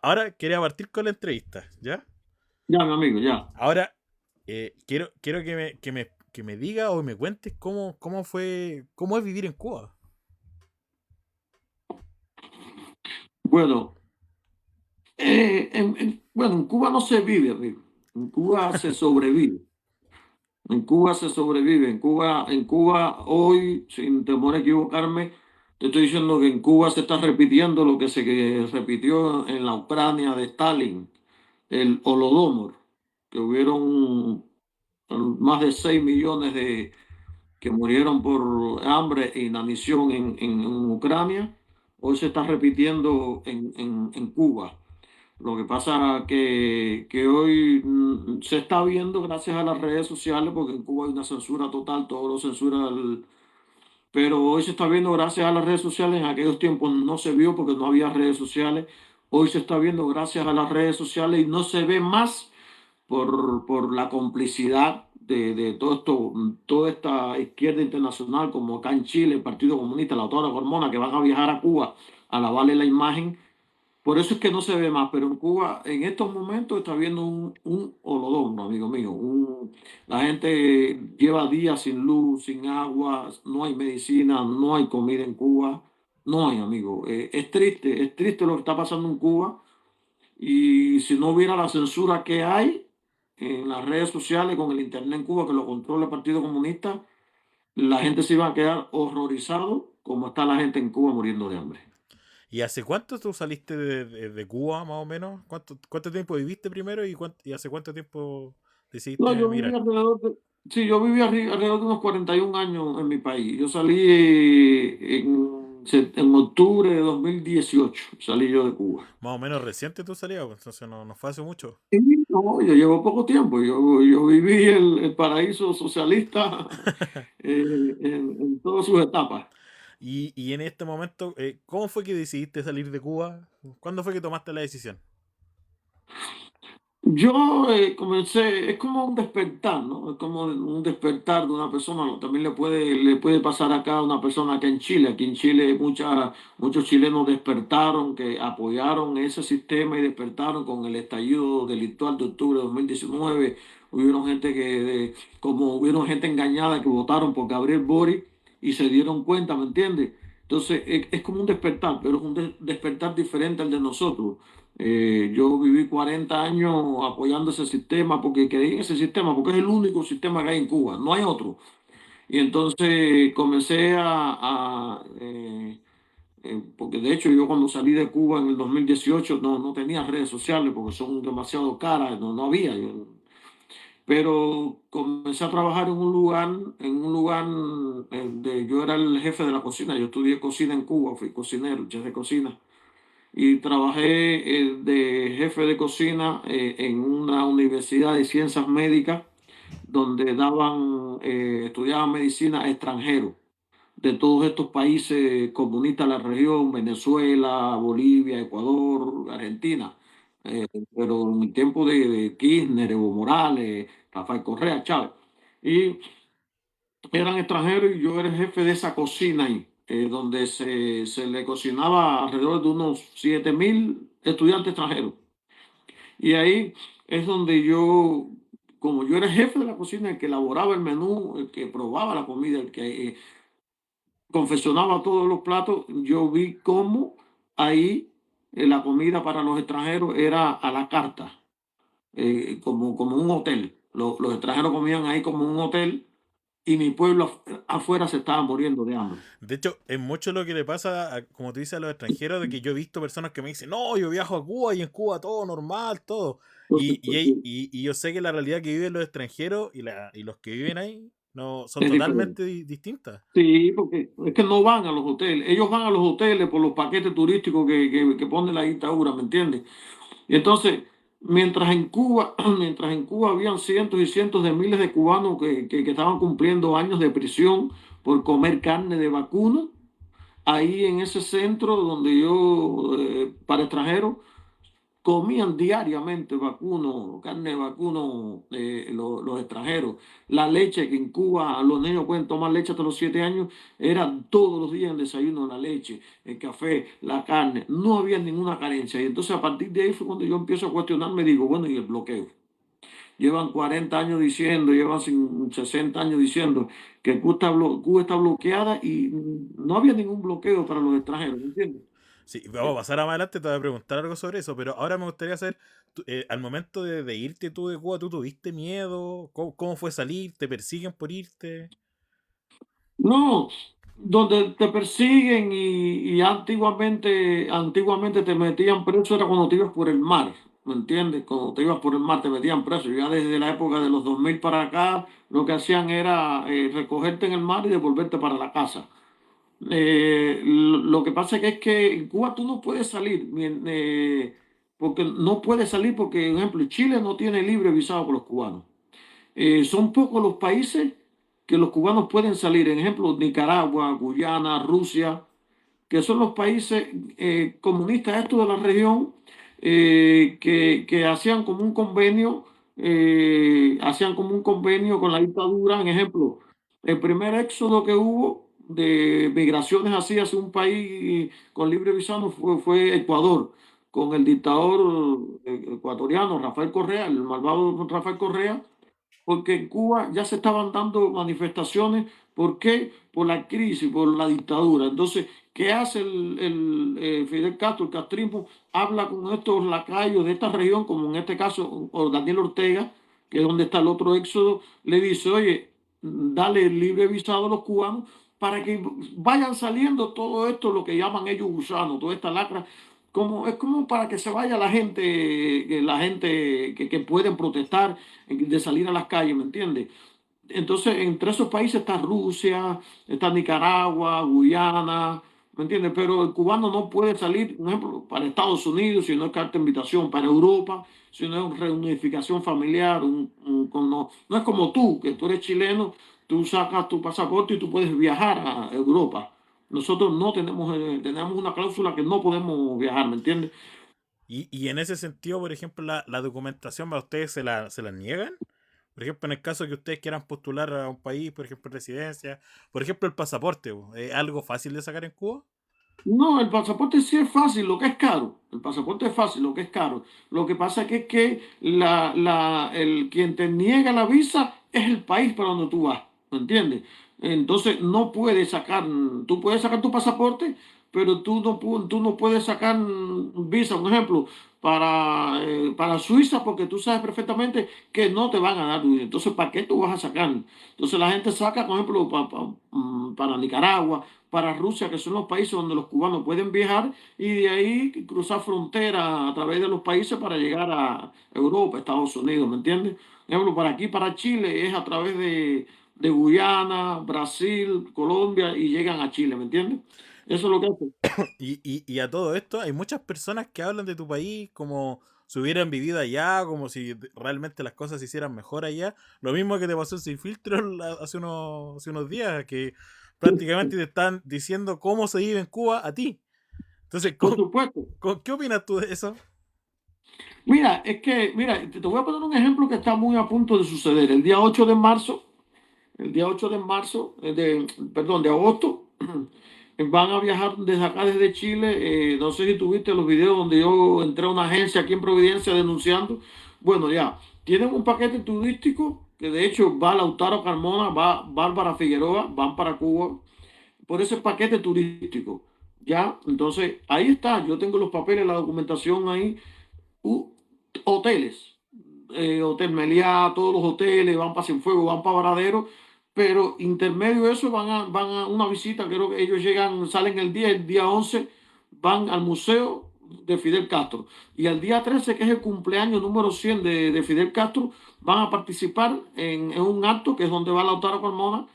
ahora quería partir con la entrevista, ¿ya? Ya, mi amigo, ya. Ahora, quiero que me diga o me cuentes cómo fue, cómo es vivir en Cuba. Bueno, bueno, en Cuba no se vive, amigo. En Cuba se sobrevive. En Cuba se sobrevive. En Cuba hoy, sin temor a equivocarme, te estoy diciendo que en Cuba se está repitiendo lo que se repitió en la Ucrania de Stalin, el Holodomor, que hubieron más de 6 millones que murieron por hambre e inanición en Ucrania. Hoy se está repitiendo en Cuba. Lo que pasa que hoy se está viendo gracias a las redes sociales, porque en Cuba hay una censura total, todo lo censura, pero hoy se está viendo gracias a las redes sociales. En aquellos tiempos no se vio porque no había redes sociales. Hoy se está viendo gracias a las redes sociales y no se ve más por la complicidad de todo esto, toda esta izquierda internacional, como acá en Chile, el Partido Comunista, la autora Hormona, que van a viajar a Cuba a lavarle la imagen. Por eso es que no se ve más, pero en Cuba en estos momentos está viendo un holodón, amigo mío. La gente lleva días sin luz, sin agua, no hay medicina, no hay comida en Cuba, no hay, amigo. Es triste lo que está pasando en Cuba. Y si no hubiera la censura que hay en las redes sociales con el Internet en Cuba, que lo controla el Partido Comunista, la gente se iba a quedar horrorizado como está la gente en Cuba muriendo de hambre. ¿Y hace cuánto tú saliste de Cuba, más o menos? ¿Cuánto tiempo viviste primero y hace cuánto tiempo No, decidiste yo viví emigrar? sí, yo viví alrededor de unos 41 años en mi país. Yo salí en octubre de 2018, salí yo de Cuba. Más o menos reciente tu salida, pues, entonces no fue hace mucho. Sí, no, yo llevo poco tiempo. Yo viví el paraíso socialista en todas sus etapas. Y en este momento, ¿cómo fue que decidiste salir de Cuba? ¿Cuándo fue que tomaste la decisión? Yo comencé, es como un despertar, ¿no? Es como un despertar de una persona, ¿no? También le puede pasar acá a una persona acá en Chile. Aquí en Chile muchos chilenos despertaron, que apoyaron ese sistema y despertaron con el estallido delictual de octubre de 2019. Hubieron gente como hubieron gente engañada que votaron por Gabriel Boric y se dieron cuenta, ¿me entiendes? Entonces es como un despertar, pero es un despertar diferente al de nosotros. Yo viví 40 años apoyando ese sistema porque creí en ese sistema, porque es el único sistema que hay en Cuba, no hay otro. Y entonces comencé porque de hecho yo cuando salí de Cuba en el 2018 no tenía redes sociales porque son demasiado caras, no había. Pero comencé a trabajar en un lugar yo era el jefe de la cocina, yo estudié cocina en Cuba, fui cocinero, chef de cocina y trabajé de jefe de cocina en una universidad de ciencias médicas donde estudiaban medicina a extranjeros de todos estos países comunistas de la región, Venezuela, Bolivia, Ecuador, Argentina. Pero en el tiempo de Kirchner, Evo Morales, Rafael Correa, Chávez. Y eran extranjeros y yo era el jefe de esa cocina ahí, donde se le cocinaba alrededor de unos 7.000 estudiantes extranjeros. Y ahí es donde como yo era el jefe de la cocina, el que elaboraba el menú, el que probaba la comida, el que confeccionaba todos los platos, yo vi cómo ahí la comida para los extranjeros era a la carta, como un hotel. Los extranjeros comían ahí como un hotel y mi pueblo afuera se estaba muriendo de hambre. De hecho, es mucho lo que le pasa, como tú dices, a los extranjeros, de que yo he visto personas que me dicen, no, yo viajo a Cuba y en Cuba todo normal, todo. Entonces, pues, Y yo sé que la realidad que viven los extranjeros y los que viven ahí no son es diferente. totalmente distintas. Sí, porque es que no van a los hoteles. Ellos van a los hoteles por los paquetes turísticos que pone la dictadura, ¿me entiendes? Y entonces, mientras en Cuba habían cientos y cientos de miles de cubanos que estaban cumpliendo años de prisión por comer carne de vacuno, ahí en ese centro donde para extranjeros, comían diariamente vacuno, carne de vacuno, los extranjeros. La leche, que en Cuba los niños pueden tomar leche hasta los 7 años, era todos los días en desayuno la leche, el café, la carne. No había ninguna carencia. Y entonces a partir de ahí fue cuando yo empiezo a cuestionarme, digo, bueno, ¿y el bloqueo? Llevan 40 años diciendo, llevan 60 años diciendo que Cuba está bloqueada y no había ningún bloqueo para los extranjeros, ¿me entiendes? Sí, vamos a pasar a más adelante, te voy a preguntar algo sobre eso, pero ahora me gustaría saber, al momento de irte tú de Cuba, ¿tú tuviste miedo? ¿Cómo fue salir? ¿Te persiguen por irte? No, donde te persiguen y antiguamente te metían preso era cuando te ibas por el mar, ¿me entiendes? Cuando te ibas por el mar te metían preso. Ya desde la época de los 2000 para acá, lo que hacían era recogerte en el mar y devolverte para la casa. Lo que pasa es que en Cuba tú no puedes salir, porque no puedes salir porque, por ejemplo, Chile no tiene libre visado por los cubanos. Son pocos los países que los cubanos pueden salir. En ejemplo, Nicaragua, Guyana, Rusia, que son los países comunistas estos de la región que hacían como un convenio con la dictadura. En ejemplo, el primer éxodo que hubo de migraciones así hacia un país con libre visado fue Ecuador, con el dictador ecuatoriano Rafael Correa, el malvado Rafael Correa, porque en Cuba ya se estaban dando manifestaciones. ¿Por qué? Por la crisis, por la dictadura. Entonces, ¿qué hace Fidel Castro, el castrismo? Habla con estos lacayos de esta región, como en este caso, o Daniel Ortega, que es donde está el otro éxodo, le dice, oye, dale libre visado a los cubanos para que vayan saliendo todo esto, lo que llaman ellos gusanos, toda esta lacra, es como para que se vaya la gente que pueden protestar, de salir a las calles, ¿me entiendes? Entonces, entre esos países está Rusia, está Nicaragua, Guyana, ¿me entiendes? Pero el cubano no puede salir, por ejemplo, para Estados Unidos, si no es carta de invitación, para Europa, si no es reunificación familiar, no es como tú, que tú eres chileno, tú sacas tu pasaporte y tú puedes viajar a Europa. Nosotros no tenemos una cláusula que no podemos viajar, ¿me entiendes? Y en ese sentido, por ejemplo, la documentación a ustedes se la niegan. Por ejemplo, en el caso que ustedes quieran postular a un país, por ejemplo, residencia, por ejemplo, el pasaporte, ¿es algo fácil de sacar en Cuba? No, el pasaporte sí es fácil, lo que es caro. El pasaporte es fácil, lo que es caro. Lo que pasa es que quien te niega la visa es el país para donde tú vas, ¿me entiendes? Entonces no puedes tú puedes sacar tu pasaporte, pero tú no puedes sacar visa, por ejemplo, para Suiza, porque tú sabes perfectamente que no te van a dar visa. Entonces, ¿para qué tú vas a sacar? Entonces la gente saca, por ejemplo, para Nicaragua, para Rusia, que son los países donde los cubanos pueden viajar y de ahí cruzar frontera a través de los países para llegar a Europa, Estados Unidos, ¿me entiendes? Por ejemplo, para aquí, para Chile, es a través de Guyana, Brasil, Colombia y llegan a Chile, ¿me entiendes? Eso es lo que hace. Y a todo esto, hay muchas personas que hablan de tu país como si hubieran vivido allá, como si realmente las cosas se hicieran mejor allá. Lo mismo que te pasó en Sin Filtro hace unos días, que prácticamente te están diciendo cómo se vive en Cuba a ti. Entonces, Por supuesto. ¿qué opinas tú de eso? Mira, te voy a poner un ejemplo que está muy a punto de suceder. El día 8 de marzo, perdón, de agosto, van a viajar desde acá, desde Chile. No sé si tuviste los videos donde yo entré a una agencia aquí en Providencia denunciando. Bueno, ya, tienen un paquete turístico que de hecho va Lautaro Carmona, va Bárbara Figueroa, van para Cuba por ese paquete turístico. Ya, entonces ahí está, yo tengo los papeles, la documentación ahí. Uh, Hoteles, Hotel Meliá, todos los hoteles, van para Cienfuegos, van para Varadero, pero intermedio de eso van a una visita. Creo que ellos salen el día 11 van al museo de Fidel Castro, y el día 13, que es el cumpleaños número 100 de Fidel Castro, van a participar en un acto que es donde va Lautaro Carmona,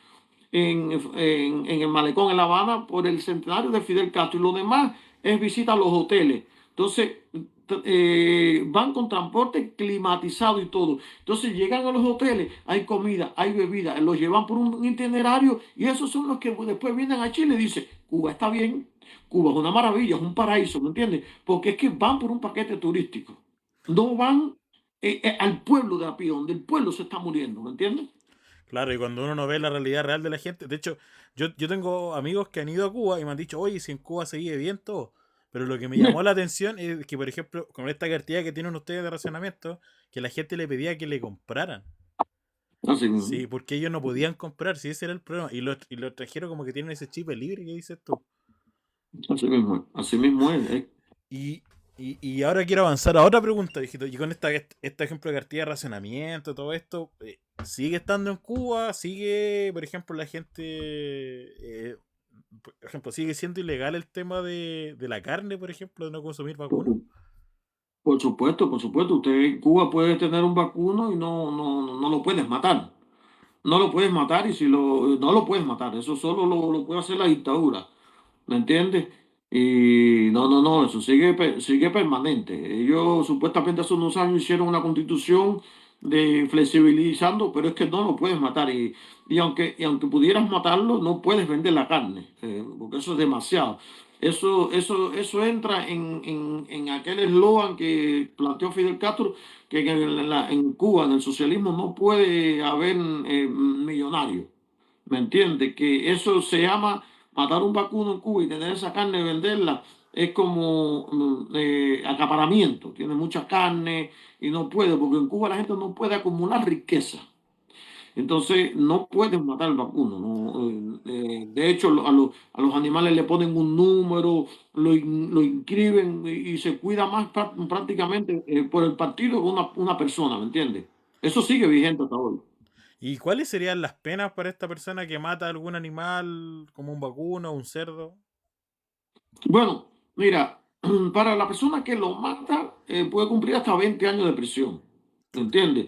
en el Malecón, en La Habana, por el centenario de Fidel Castro, y lo demás es visita a los hoteles. Entonces, van con transporte climatizado y todo. Entonces, llegan a los hoteles, hay comida, hay bebida, los llevan por un itinerario, y esos son los que después vienen a Chile y dicen, Cuba está bien, Cuba es una maravilla, es un paraíso, ¿me entiendes? Porque es que van por un paquete turístico. no van al pueblo de a pie, donde el pueblo se está muriendo, ¿me entiendes? Claro, y cuando uno no ve la realidad real de la gente, de hecho, yo tengo amigos que han ido a Cuba y me han dicho, oye, si en Cuba se vive bien todo. Pero lo que me llamó la atención es que, por ejemplo, con esta cartilla que tienen ustedes de racionamiento, que la gente le pedía que le compraran. Así mismo, Sí, porque ellos no podían comprar, si ese era el problema. Y los extranjeros como que tienen ese chip libre que dices tú. así mismo es. Y, y ahora quiero avanzar a otra pregunta, viejito. Y con este ejemplo de cartilla de racionamiento, todo esto, ¿sigue estando en Cuba? ¿Sigue, por ejemplo, la gente, por ejemplo, sigue siendo ilegal el tema de la carne, por ejemplo, de no consumir vacuno? Por supuesto, usted en Cuba puede tener un vacuno y no lo puedes matar. No lo puedes matar y si no lo puedes matar, eso solo lo puede hacer la dictadura, ¿me entiendes? Y no, eso sigue permanente. Ellos supuestamente hace unos años hicieron una constitución de flexibilizando, pero es que no lo puedes matar y aunque pudieras matarlo, no puedes vender la carne, porque eso es demasiado. Eso entra en aquel eslogan que planteó Fidel Castro, que en Cuba, en el socialismo, no puede haber millonarios. ¿Me entiendes? Que eso se llama matar un vacuno en Cuba y tener esa carne y venderla. Es como acaparamiento. Tiene mucha carne y no puede, porque en Cuba la gente no puede acumular riqueza. Entonces no pueden matar el vacuno, ¿no? De hecho, a los animales le ponen un número, lo inscriben y se cuida más prácticamente por el partido que una persona, ¿me entiendes? Eso sigue vigente hasta hoy. ¿Y cuáles serían las penas para esta persona que mata a algún animal, como un vacuno o un cerdo? Bueno, mira, para la persona que lo mata puede cumplir hasta 20 años de prisión, ¿me Chuta. entiendes?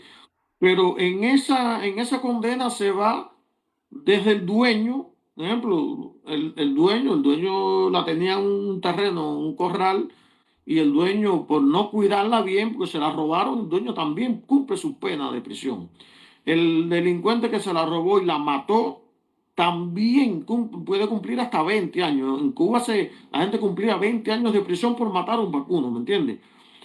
Pero en esa condena se va desde el dueño, por ejemplo, el dueño la tenía en un terreno, un corral, y el dueño, por no cuidarla bien, porque se la robaron, el dueño también cumple su pena de prisión. El delincuente que se la robó y la mató también puede cumplir hasta 20 años. En Cuba la gente cumplía 20 años de prisión por matar a un vacuno, ¿me entiendes?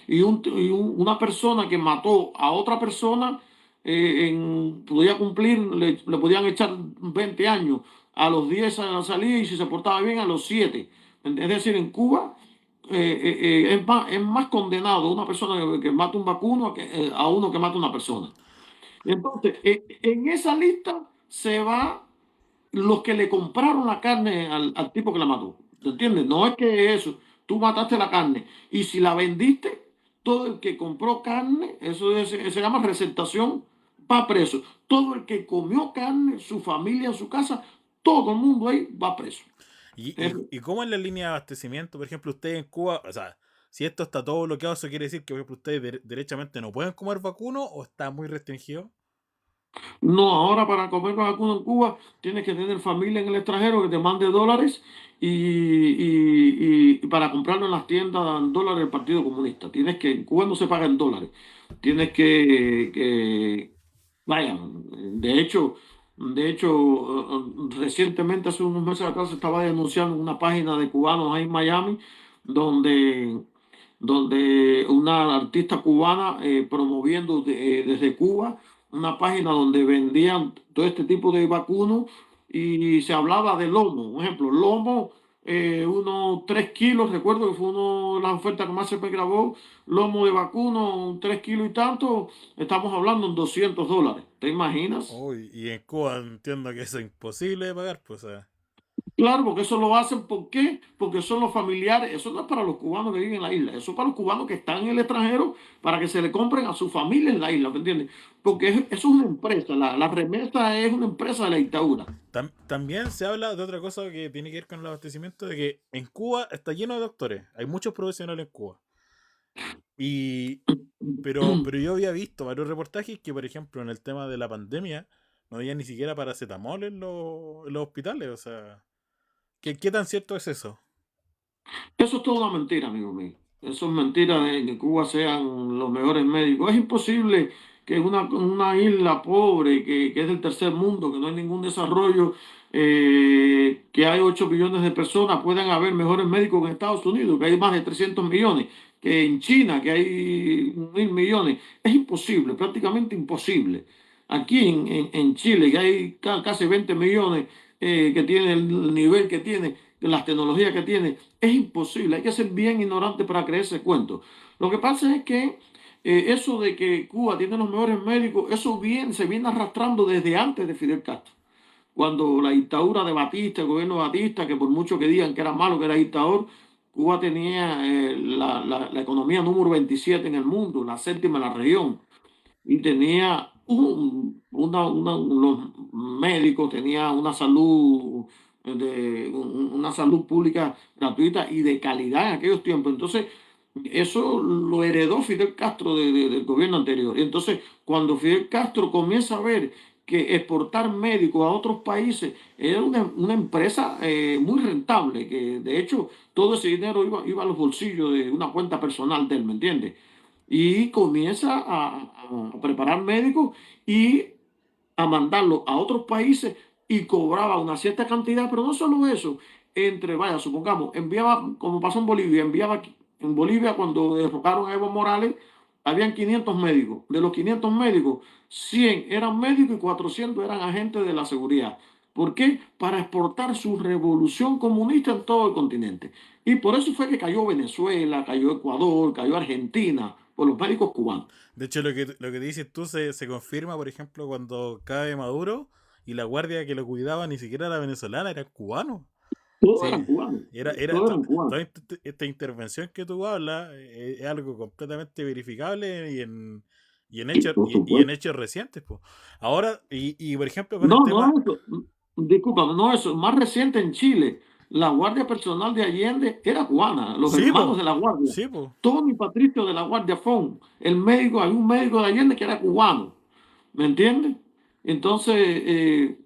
Una persona que mató a otra persona podía cumplir, le podían echar 20 años, a los 10 a la salida y si se portaba bien a los 7. Es decir, en Cuba es más condenado una persona que mata un vacuno a uno que mata una persona. Entonces, en esa lista se va los que le compraron la carne al tipo que la mató. ¿Te entiendes? No es que eso, tú mataste la carne y si la vendiste, todo el que compró carne, se llama receptación, va preso. Todo el que comió carne, su familia, su casa, todo el mundo ahí va preso. ¿Y, y cómo es la línea de abastecimiento? Por ejemplo, ustedes en Cuba, o sea, si esto está todo bloqueado, ¿eso quiere decir que, por ejemplo, ustedes derechamente no pueden comer vacuno o está muy restringido? No, ahora para comer vacuno en Cuba tienes que tener familia en el extranjero que te mande dólares y para comprarlo en las tiendas en dólares del Partido Comunista. En Cuba no se paga en dólares. Tienes vaya, de hecho, recientemente, hace unos meses atrás, se estaba denunciando una página de cubanos ahí en Miami, donde, donde una artista cubana promoviendo desde Cuba una página donde vendían todo este tipo de vacunos y se hablaba de lomo. Por ejemplo, lomo, unos 3 kilos, recuerdo que fue una de las ofertas que más se me grabó, lomo de vacuno, 3 kilos y tanto, estamos hablando en $200. ¿Te imaginas? Uy, y en Cuba entiendo que eso es imposible de pagar, pues, o sea. Claro, porque eso lo hacen, ¿por qué? Porque son los familiares, eso no es para los cubanos que viven en la isla, eso es para los cubanos que están en el extranjero, para que se le compren a su familia en la isla, ¿me entiendes? Porque eso es una empresa, la remesa es una empresa de la dictadura. También se habla de otra cosa que tiene que ver con el abastecimiento, de que en Cuba está lleno de doctores, hay muchos profesionales en Cuba. Y, pero yo había visto varios reportajes que, por ejemplo, en el tema de la pandemia, no había ni siquiera paracetamol en los hospitales, o sea, ¿qué tan cierto es eso? Eso es toda una mentira, amigo mío. Eso es mentira de que Cuba sean los mejores médicos. Es imposible que una isla pobre, que es del tercer mundo, que no hay ningún desarrollo, que hay 8 millones de personas, puedan haber mejores médicos que en Estados Unidos, que hay más de 300 millones. que en China, que hay 1.000 millones. Es imposible, prácticamente imposible. Aquí en Chile, que hay casi 20 millones, que tiene el nivel que tiene, las tecnologías que tiene, es imposible. Hay que ser bien ignorante para creer ese cuento. Lo que pasa es que eso de que Cuba tiene los mejores médicos, se viene arrastrando desde antes de Fidel Castro. Cuando la dictadura de Batista, el gobierno de Batista, que por mucho que digan que era malo, que era dictador, Cuba tenía la economía número 27 en el mundo, la séptima en la región, y tenía los médicos, tenía una salud pública gratuita y de calidad en aquellos tiempos. Entonces, eso lo heredó Fidel Castro del gobierno anterior. Y entonces, cuando Fidel Castro comienza a ver que exportar médicos a otros países era una empresa muy rentable, que de hecho todo ese dinero iba a los bolsillos de una cuenta personal de él, ¿me entiendes? Y comienza a preparar médicos y a mandarlos a otros países y cobraba una cierta cantidad, pero no solo eso, vaya, supongamos, enviaba, como pasó en Bolivia, en Bolivia cuando derrocaron a Evo Morales, habían 500 médicos. De los 500 médicos, 100 eran médicos y 400 eran agentes de la seguridad. ¿Por qué? Para exportar su revolución comunista en todo el continente. Y por eso fue que cayó Venezuela, cayó Ecuador, cayó Argentina, por los médicos cubanos. De hecho, lo que dices tú se confirma, por ejemplo, cuando cae Maduro y la guardia que lo cuidaba ni siquiera era venezolana, era cubano. Todos Sí, eran cubanos, era todos eran cubanos. toda esta intervención que tú hablas es algo completamente verificable y en Por supuesto. hechos recientes, po. Ahora, por ejemplo, con el No, tema, no eso. Disculpa, no eso. Más reciente en Chile, la Guardia Personal de Allende era cubana, los sí, hermanos po, de la Guardia. sí, po. Tony Patricio de la Guardia Fon, el médico, hay un médico de Allende que era cubano, ¿me entiendes? Entonces,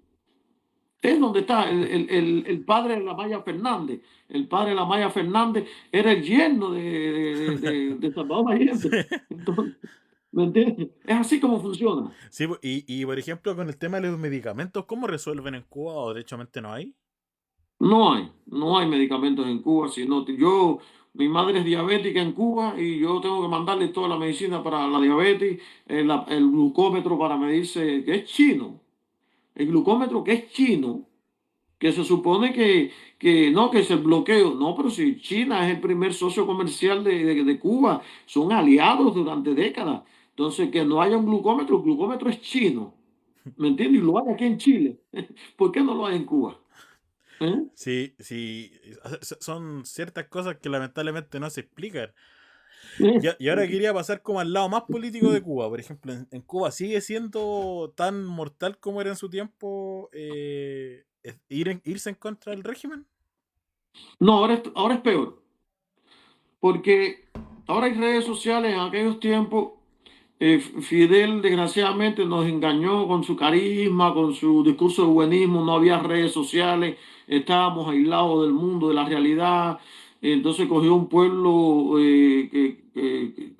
es donde está el padre de la Maya Fernández. El padre de la Maya Fernández era el yerno de Salvador Sí, Allende. Entonces, ¿me entiendes? Es así como funciona. sí, po. Por ejemplo, con el tema de los medicamentos, ¿cómo resuelven en Cuba o derechamente no hay? No hay medicamentos en Cuba, sino mi madre es diabética en Cuba y yo tengo que mandarle toda la medicina para la diabetes, el glucómetro para medirse, que es chino, el glucómetro que es chino, que se supone que no, que es el bloqueo, no, pero si China es el primer socio comercial de Cuba, son aliados durante décadas, entonces que no haya un glucómetro, el glucómetro es chino, ¿me entiendes? Y lo hay aquí en Chile, ¿por qué no lo hay en Cuba? ¿Eh? Sí, sí, son ciertas cosas que lamentablemente no se explican. Y ahora quería pasar como al lado más político de Cuba. Por ejemplo, en Cuba sigue siendo tan mortal como era en su tiempo irse en contra del régimen. No, ahora es peor, porque ahora hay redes sociales. En aquellos tiempos, Fidel desgraciadamente nos engañó con su carisma, con su discurso de buenismo, no había redes sociales, estábamos aislados del mundo, de la realidad. Entonces cogió un pueblo que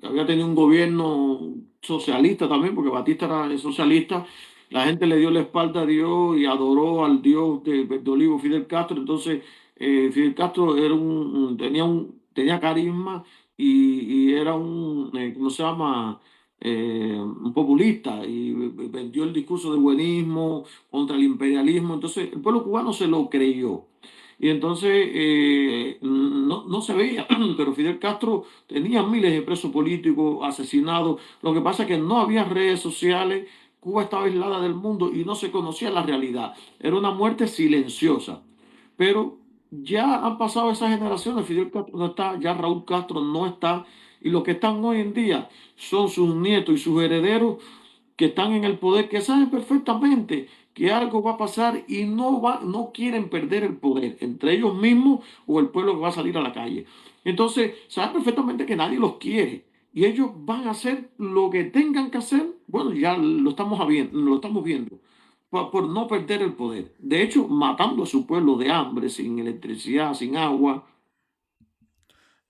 había tenido un gobierno socialista también, porque Batista era socialista. La gente le dio la espalda a Dios y adoró al Dios de Olivo, Fidel Castro. Entonces, Fidel Castro tenía carisma y era ¿cómo se llama? Un populista y vendió el discurso del buenismo contra el imperialismo. Entonces, el pueblo cubano se lo creyó. Y entonces no se veía, pero Fidel Castro tenía miles de presos políticos asesinados. Lo que pasa es que no había redes sociales, Cuba estaba aislada del mundo y no se conocía la realidad. Era una muerte silenciosa. Pero ya han pasado esas generaciones, Fidel Castro no está, ya Raúl Castro no está, y los que están hoy en día son sus nietos y sus herederos que están en el poder, que saben perfectamente que algo va a pasar y no quieren perder el poder, entre ellos mismos o el pueblo que va a salir a la calle. Entonces, saben perfectamente que nadie los quiere y ellos van a hacer lo que tengan que hacer. Bueno, ya lo estamos viendo por no perder el poder. De hecho, matando a su pueblo de hambre, sin electricidad, sin agua.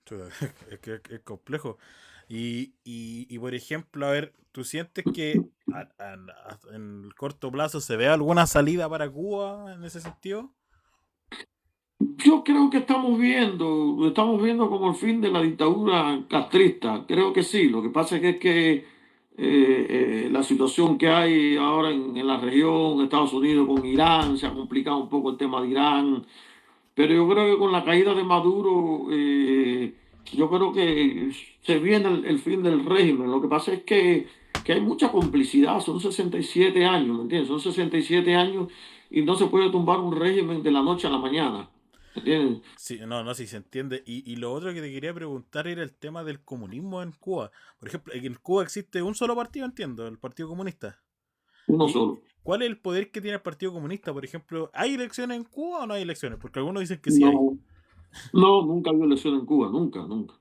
Chuta, es que es complejo. Por ejemplo, a ver, ¿tú sientes que en el corto plazo se ve alguna salida para Cuba en ese sentido? Yo creo que estamos viendo como el fin de la dictadura castrista. Creo que sí. Lo que pasa es que la situación que hay ahora en la región, Estados Unidos con Irán, se ha complicado un poco el tema de Irán. Pero yo creo que con la caída de Maduro, yo creo que se viene el fin del régimen. Lo que pasa es que hay mucha complicidad. Son 67 años, ¿me entiendes? Son 67 años y no se puede tumbar un régimen de la noche a la mañana. ¿Entiendes? Sí, no, no, sí se entiende. Y lo otro que te quería preguntar era el tema del comunismo en Cuba. Por ejemplo, en Cuba existe un solo partido, entiendo, el Partido Comunista. Uno ¿Y solo. cuál es el poder que tiene el Partido Comunista? Por ejemplo, ¿hay elecciones en Cuba o no hay elecciones? Porque algunos dicen que sí hay. No, no, nunca había elecciones en Cuba, nunca, nunca.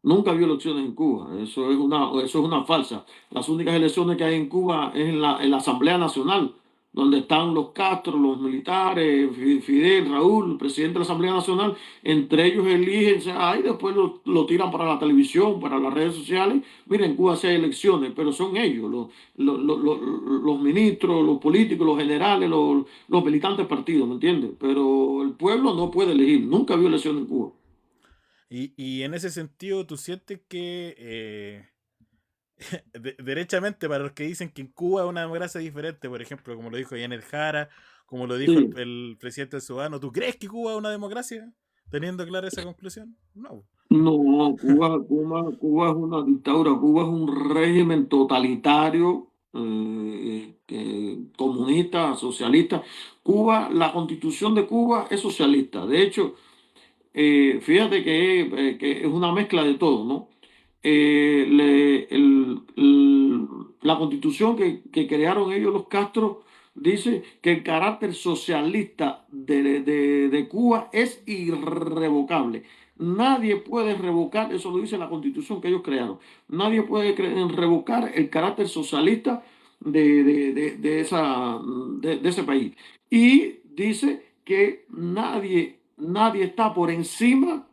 Nunca había elecciones en Cuba. Eso es una falsa. Las únicas elecciones que hay en Cuba es en la Asamblea Nacional, donde están los Castro, los militares, Fidel, Raúl, el presidente de la Asamblea Nacional. Entre ellos eligen, o sea, y después lo tiran para la televisión, para las redes sociales. Miren, en Cuba sí hay elecciones, pero son ellos, los ministros, los políticos, los generales, los militantes partidos, ¿me entiendes? Pero el pueblo no puede elegir. Nunca había elecciones en Cuba. Y en ese sentido, ¿tú sientes que derechamente para los que dicen que en Cuba es una democracia diferente, por ejemplo, como lo dijo Yanet Jara, como lo dijo Sí. el presidente Sudano, ¿tú crees que Cuba es una democracia? Teniendo clara esa conclusión, no. No, Cuba es una dictadura, Cuba es un régimen totalitario, comunista, socialista. Cuba, la constitución de Cuba es socialista. De hecho, fíjate que es una mezcla de todo, ¿no? La constitución que crearon ellos, los Castro, dice que el carácter socialista de Cuba es irrevocable. Nadie puede revocar, eso lo dice la constitución que ellos crearon, nadie puede revocar el carácter socialista de ese país. Y dice que nadie está por encima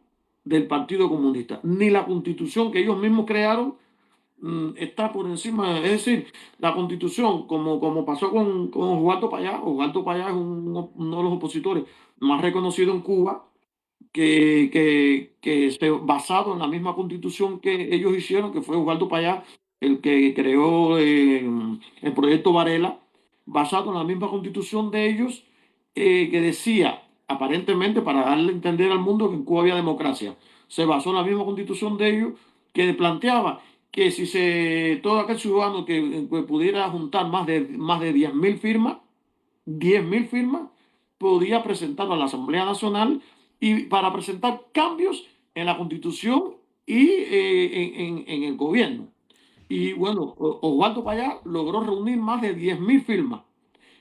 del Partido Comunista, ni la constitución que ellos mismos crearon está por encima. Es decir, la constitución, como pasó con Osvaldo Payá es uno de los opositores más reconocidos en Cuba, basado en la misma constitución que ellos hicieron, que fue Osvaldo Payá el que creó el proyecto Varela, basado en la misma constitución de ellos, que decía, aparentemente para darle a entender al mundo que en Cuba había democracia, se basó en la misma constitución de ellos que planteaba que si todo aquel ciudadano que pudiera juntar más de 10.000 firmas, 10.000 firmas, podía presentarlo a la Asamblea Nacional y para presentar cambios en la Constitución y en el gobierno. Y bueno, Osvaldo Payá logró reunir más de 10.000 firmas.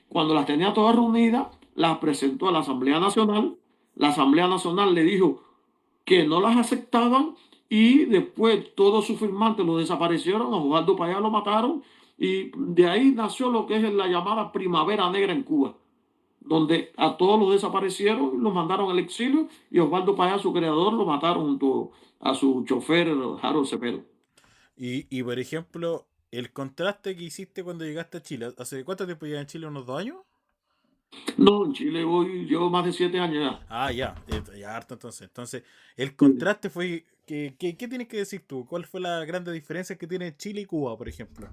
Cuando las tenía todas reunidas, las presentó a la Asamblea Nacional. La Asamblea Nacional le dijo que no las aceptaban y después todos sus firmantes lo desaparecieron, a Osvaldo Payá lo mataron y de ahí nació lo que es la llamada Primavera Negra en Cuba, donde a todos los desaparecieron, los mandaron al exilio y Osvaldo Payá, su creador, lo mataron junto a su chofer, Harold Cepero. Por ejemplo, el contraste que hiciste cuando llegaste a Chile, ¿hace cuánto tiempo llegas en Chile? ¿Unos 2 años? No, en Chile llevo más de 7 años ya. Ah, ya, ya harto entonces. Entonces, el Sí. contraste fue, ¿qué tienes que decir tú? ¿Cuál fue la grande diferencia que tiene Chile y Cuba, por ejemplo?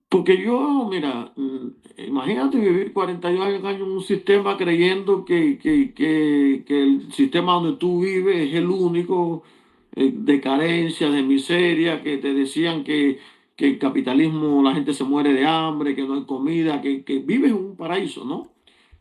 Porque yo, mira, imagínate vivir 42 años en un sistema creyendo que el sistema donde tú vives es el único, de carencia, de miseria, que te decían que el capitalismo, la gente se muere de hambre, que no hay comida, que vives en un paraíso, ¿no?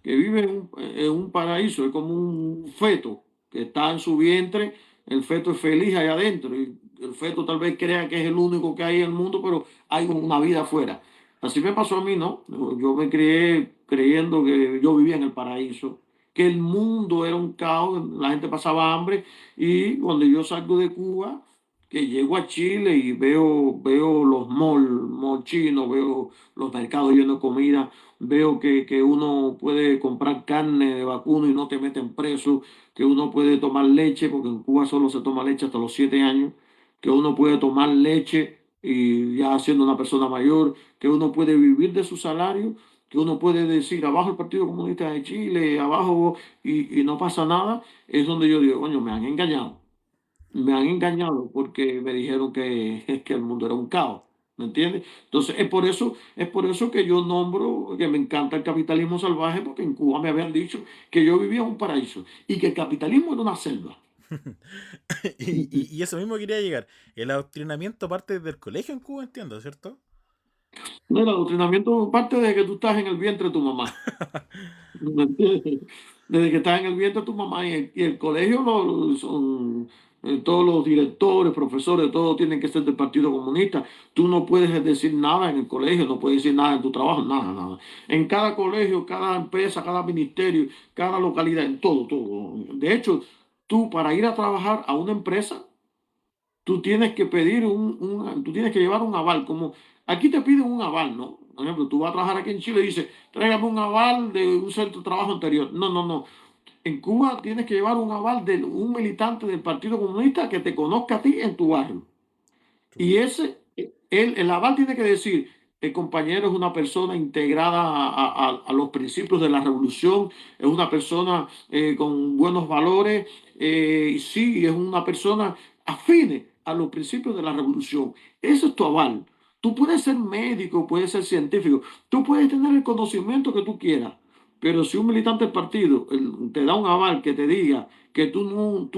Que vives en un paraíso, es como un feto que está en su vientre, el feto es feliz allá adentro, y el feto tal vez crea que es el único que hay en el mundo, pero hay una vida afuera. Así me pasó a mí, ¿no? Yo me crié creyendo que yo vivía en el paraíso, que el mundo era un caos, la gente pasaba hambre y cuando yo salgo de Cuba, que llego a Chile y veo los malls chinos, veo los mercados llenos de comida, veo que uno puede comprar carne de vacuno y no te meten preso, que uno puede tomar leche, porque en Cuba solo se toma leche hasta los 7 años, que uno puede tomar leche y ya siendo una persona mayor, que uno puede vivir de su salario, que uno puede decir abajo el Partido Comunista de Chile, abajo y no pasa nada, es donde yo digo, coño, me han engañado. Me han engañado porque me dijeron que el mundo era un caos, ¿me entiendes? Entonces, es por eso que yo nombro que me encanta el capitalismo salvaje, porque en Cuba me habían dicho que yo vivía en un paraíso y que el capitalismo era una selva. Y eso mismo quería llegar. El adoctrinamiento parte del colegio en Cuba, entiendo, ¿cierto? No, el adoctrinamiento parte de que tú estás en el vientre de tu mamá. ¿Me entiendes? Desde que estás en el vientre de tu mamá y el colegio son todos los directores, profesores, todos tienen que ser del Partido Comunista. Tú no puedes decir nada en el colegio, no puedes decir nada en tu trabajo, nada, nada. En cada colegio, cada empresa, cada ministerio, cada localidad, en todo, todo. De hecho, tú para ir a trabajar a una empresa, tú tienes que pedir tú tienes que llevar un aval, como aquí te piden un aval, ¿no? Por ejemplo, tú vas a trabajar aquí en Chile y dices, tráigame un aval de un centro de trabajo anterior. No, no, no. En Cuba tienes que llevar un aval de un militante del Partido Comunista que te conozca a ti en tu barrio. Y Chuta. el aval tiene que decir, el compañero es una persona integrada a los principios de la revolución, es una persona con buenos valores, y sí, es una persona afine a los principios de la revolución. Ese es tu aval. Tú puedes ser médico, puedes ser científico, tú puedes tener el conocimiento que tú quieras, pero si un militante del partido te da un aval que te diga que tú no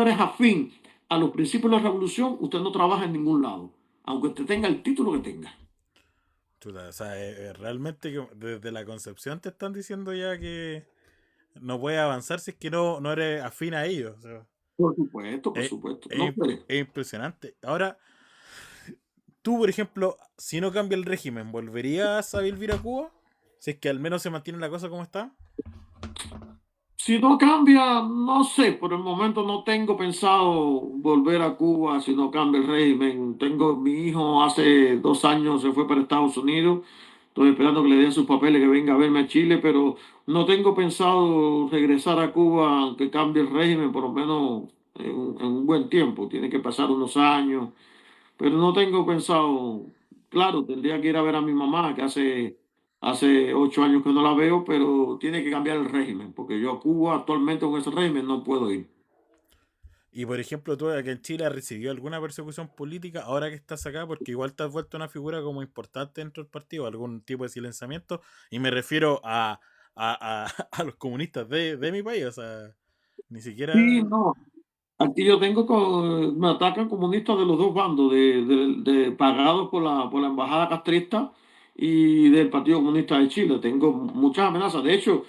eres afín a los principios de la revolución, usted no trabaja en ningún lado, aunque usted tenga el título que tenga. Chuta, o sea, realmente desde la concepción te están diciendo ya que no puedes avanzar si es que no eres afín a ellos. O sea, Por es, supuesto. es No puede. es impresionante. Ahora, tú, por ejemplo, si no cambia el régimen, ¿volverías a vivir a Cuba? Si es que al menos se mantiene la cosa como está. Si no cambia, no sé, por el momento no tengo pensado volver a Cuba si no cambia el régimen. Tengo mi hijo hace 2 años se fue para Estados Unidos. Estoy esperando que le den sus papeles, que venga a verme a Chile, pero no tengo pensado regresar a Cuba aunque cambie el régimen, por lo menos en un buen tiempo. Tiene que pasar unos años. Pero no tengo pensado, claro, tendría que ir a ver a mi mamá, que hace 8 años que no la veo, pero tiene que cambiar el régimen, porque yo a Cuba actualmente con ese régimen no puedo ir. Y por ejemplo, tú acá en Chile has recibido alguna persecución política ahora que estás acá, porque igual te has vuelto una figura como importante dentro del partido, algún tipo de silenciamiento, y me refiero a los comunistas de mi país, o sea, ni Sí, siquiera... no. Aquí yo tengo, me atacan comunistas de los dos bandos, pagados por la embajada castrista y del Partido Comunista de Chile. Tengo muchas amenazas. De hecho,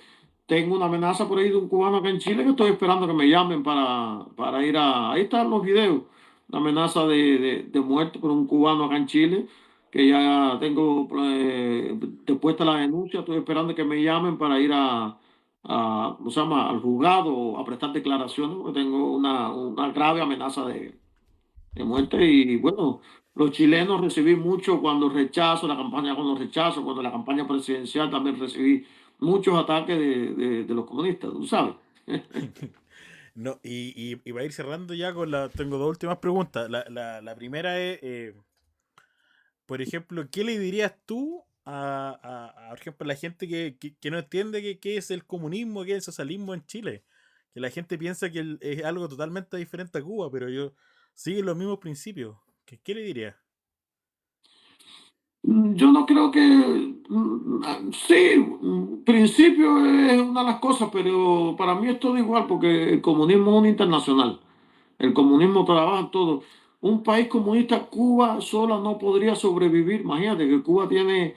tengo una amenaza por ahí de un cubano acá en Chile que estoy esperando que me llamen para ir a... Ahí están los videos. La amenaza de muerte por un cubano acá en Chile, que ya tengo depuesta la denuncia. Estoy esperando que me llamen para ir ¿cómo se llama? Al juzgado a prestar declaraciones, porque tengo una grave amenaza de muerte. Y bueno, los chilenos recibí mucho cuando rechazo la campaña, cuando la campaña presidencial también recibí muchos ataques de los comunistas, tú sabes. No, y para ir cerrando ya con la... Tengo dos últimas preguntas. La primera es, por ejemplo, ¿qué le dirías tú por ejemplo, a la gente que no entiende qué es el comunismo, qué es el socialismo en Chile? Que la gente piensa que es algo totalmente diferente a Cuba, pero sigue los mismos principios. ¿Qué le dirías? Yo no creo que, sí, principio es una de las cosas, pero para mí es todo igual porque el comunismo es un internacional. El comunismo trabaja todo. Un país comunista, Cuba sola no podría sobrevivir. Imagínate que Cuba tiene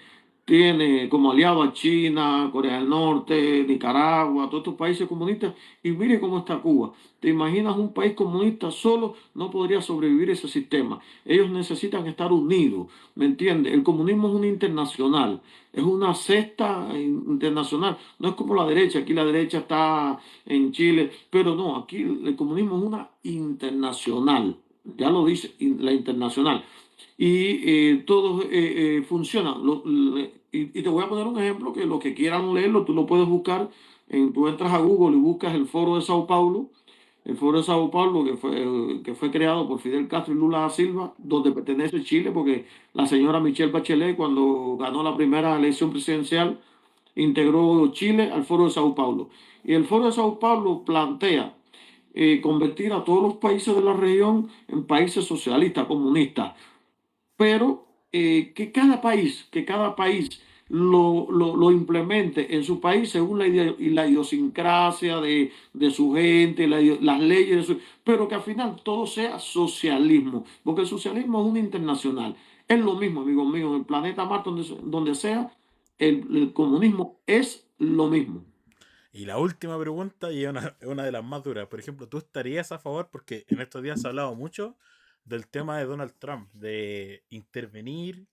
como aliado a China, Corea del Norte, Nicaragua, todos estos países comunistas. Y mire cómo está Cuba. ¿Te imaginas un país comunista solo? No podría sobrevivir ese sistema. Ellos necesitan estar unidos. ¿Me entiendes? El comunismo es un internacional. Es una cesta internacional. No es como la derecha. Aquí la derecha está en Chile, pero no, aquí el comunismo es una internacional, ya lo dice la internacional, y todos funcionan. Y te voy a poner un ejemplo que los que quieran leerlo, tú lo puedes buscar, tú entras a Google y buscas el Foro de Sao Paulo, el Foro de Sao Paulo, que fue creado por Fidel Castro y Lula da Silva, donde pertenece Chile, porque la señora Michelle Bachelet, cuando ganó la primera elección presidencial, integró Chile al Foro de Sao Paulo. Y el Foro de Sao Paulo plantea convertir a todos los países de la región en países socialistas, comunistas, pero que cada país lo implemente en su país según la idiosincrasia de su gente, las leyes, pero que al final todo sea socialismo, porque el socialismo es un internacional. Es lo mismo, amigos míos, en el planeta Marte, donde sea, el comunismo es lo mismo. Y la última pregunta, y es una de las más duras. Por ejemplo, ¿tú estarías a favor? Porque en estos días se ha hablado mucho del tema de Donald Trump, de intervenir,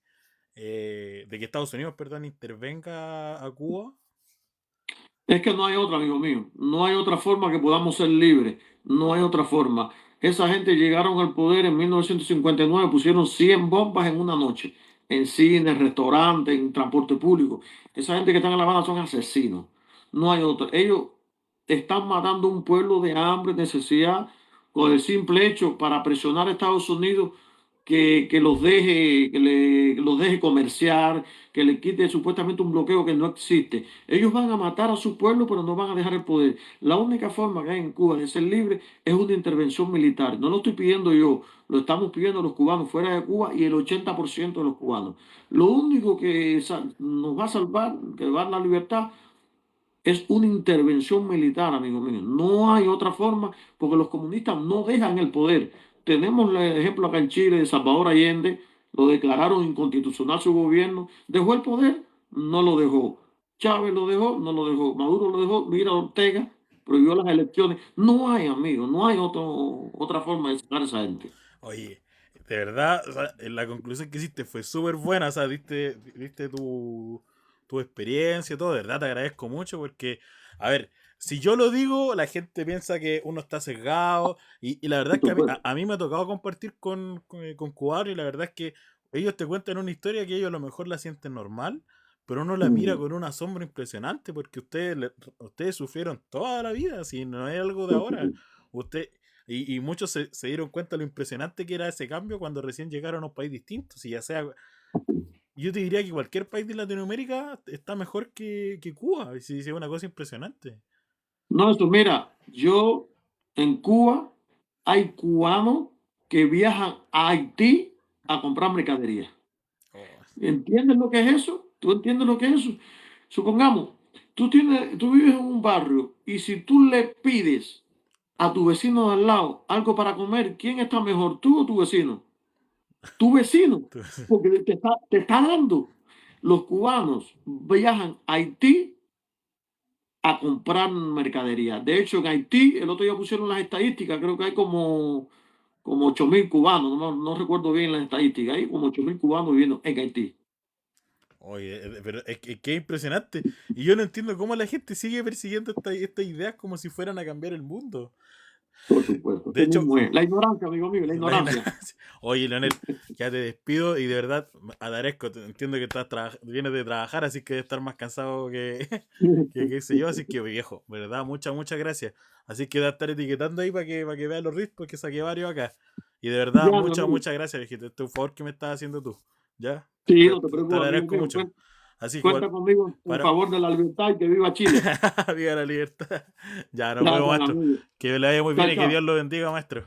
de que Estados Unidos, perdón, intervenga a Cuba. Es que no hay otra, amigo mío. No hay otra forma que podamos ser libres. No hay otra forma. Esa gente llegaron al poder en 1959, pusieron 100 bombas en una noche, en cines, restaurantes, en transporte público. Esa gente que está en La Habana son asesinos. No hay otra. Ellos están matando a un pueblo de hambre, necesidad, con el simple hecho para presionar a Estados Unidos que los deje, los deje comerciar, que le quite supuestamente un bloqueo que no existe. Ellos van a matar a su pueblo, pero no van a dejar el poder. La única forma que hay en Cuba de ser libre es una intervención militar. No lo estoy pidiendo yo, lo estamos pidiendo los cubanos fuera de Cuba y el 80% de los cubanos. Lo único que nos va a salvar, que va a dar la libertad, es una intervención militar, amigo mío. No hay otra forma porque los comunistas no dejan el poder. Tenemos el ejemplo acá en Chile de Salvador Allende, lo declararon inconstitucional su gobierno, dejó el poder, no lo dejó. Chávez lo dejó, no lo dejó. Maduro lo dejó, mira Ortega, prohibió las elecciones. No hay, amigo, no hay otra forma de sacar a esa gente. Oye, de verdad, o sea, la conclusión que hiciste fue súper buena, o sea, diste tu experiencia y todo, de verdad te agradezco mucho porque, a ver, si yo lo digo, la gente piensa que uno está sesgado y la verdad es que a mí me ha tocado compartir con cubanos y la verdad es que ellos te cuentan una historia que ellos a lo mejor la sienten normal, pero uno la mira con un asombro impresionante porque ustedes sufrieron toda la vida, si no es algo de ahora. Usted, y muchos se dieron cuenta de lo impresionante que era ese cambio cuando recién llegaron a un país distinto. Si ya sea, yo te diría que cualquier país de Latinoamérica está mejor que Cuba. Si es una cosa impresionante. No, eso, mira, yo en Cuba hay cubanos que viajan a Haití a comprar mercadería. Oh, ¿Entiendes lo que es eso? ¿Tú entiendes lo que es eso? Supongamos, tú vives en un barrio y si tú le pides a tu vecino de al lado algo para comer, ¿quién está mejor, tú o tu vecino? Tu vecino, porque te está dando. Los cubanos viajan a Haití a comprar mercadería. De hecho, en Haití, el otro día pusieron las estadísticas, creo que hay como 8.000 cubanos, no recuerdo bien las estadísticas, hay como 8.000 cubanos viviendo en Haití. oye, pero es que es impresionante. Y yo no entiendo cómo la gente sigue persiguiendo estas ideas como si fueran a cambiar el mundo. Por supuesto, De eso hecho, mismo es. La ignorancia, amigo mío, la ignorancia. oye, Leonel, ya te despido y de verdad agradezco. Entiendo que vienes de trabajar, así que debes estar más cansado que qué sé yo. Así que, viejo, verdad, muchas gracias. Así que voy a estar etiquetando ahí para que vean los reels, porque saqué varios acá. Y de verdad, Ya, mi amigo. muchas gracias, viejito. Este es un favor que me estás haciendo tú. ¿Ya? Sí, Te, no te te lo preocupes, amigo agradezco mío. mucho. Así que, Cuenta conmigo en para. favor de la libertad y que viva Chile. Viva la libertad. Ya, nos vemos, Gracias, maestro. amigo. Que le vaya muy bien Chao, y que chao. Dios lo bendiga, maestro.